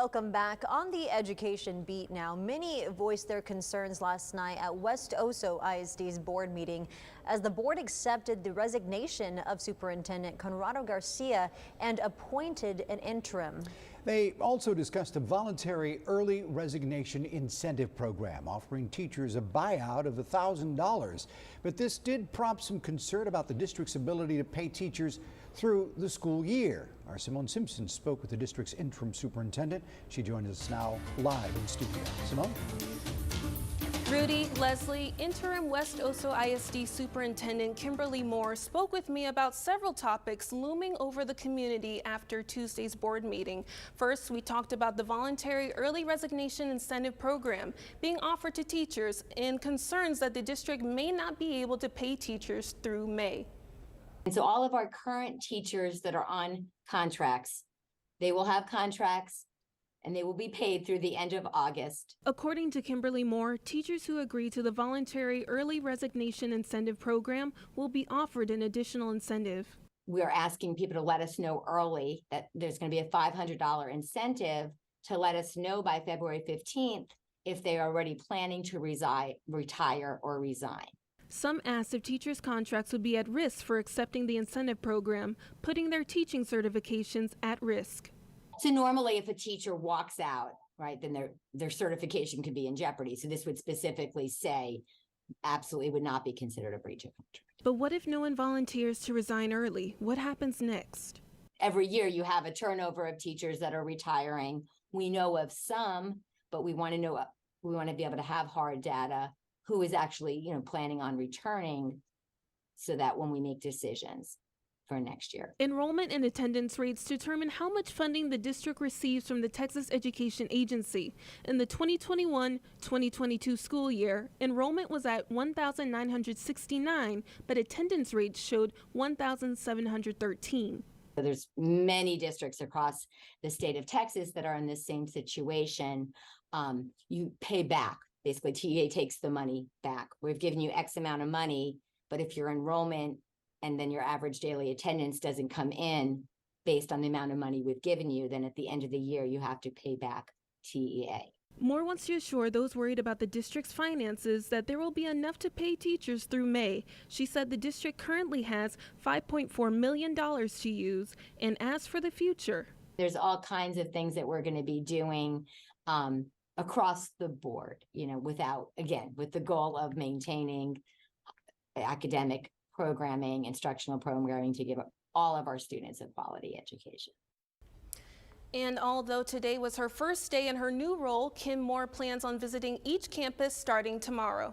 Welcome back. On the education beat now, many voiced their concerns last night at West Oso ISD's board meeting as the board accepted the resignation of Superintendent Conrado Garcia and appointed an interim. They also discussed a voluntary early resignation incentive program offering teachers a buyout of $1,000. But this did prompt some concern about the district's ability to pay teachers through the school year. Our Simone Simpson spoke with the district's interim superintendent. She joins us now live in studio. Simone? Rudy, Leslie, interim West Oso ISD Superintendent Kimberly Moore spoke with me about several topics looming over the community after Tuesday's board meeting. First, we talked about the voluntary early resignation incentive program being offered to teachers and concerns that the district may not be able to pay teachers through May. And so all of our current teachers that are on contracts, they will have contracts and they will be paid through the end of August. According to Kimberly Moore, teachers who agree to the voluntary early resignation incentive program will be offered an additional incentive. We are asking people to let us know early that there's going to be a $500 incentive to let us know by February 15th if they are already planning to retire or resign. Some asked if teachers' contracts would be at risk for accepting the incentive program, putting their teaching certifications at risk. So normally if a teacher walks out, right, then their certification could be in jeopardy. So this would specifically say absolutely would not be considered a breach of contract. But what if no one volunteers to resign early? What happens next? Every year you have a turnover of teachers that are retiring. We know of some, but we want to be able to have hard data who is actually, planning on returning so that when we make decisions for next year. Enrollment and attendance rates determine how much funding the district receives from the Texas Education Agency. In the 2021-2022 school year, enrollment was at 1,969, but attendance rates showed 1,713. There's many districts across the state of Texas that are in this same situation. You pay back. Basically, TEA takes the money back. We've given you X amount of money, but if your enrollment and then your average daily attendance doesn't come in based on the amount of money we've given you, then at the end of the year, you have to pay back TEA. Moore wants to assure those worried about the district's finances that there will be enough to pay teachers through May. She said the district currently has $5.4 million to use and asked for the future. There's all kinds of things that we're going to be doing across the board, with the goal of maintaining academic programming, instructional programming to give all of our students a quality education. And although today was her first day in her new role, Kim Moore plans on visiting each campus starting tomorrow.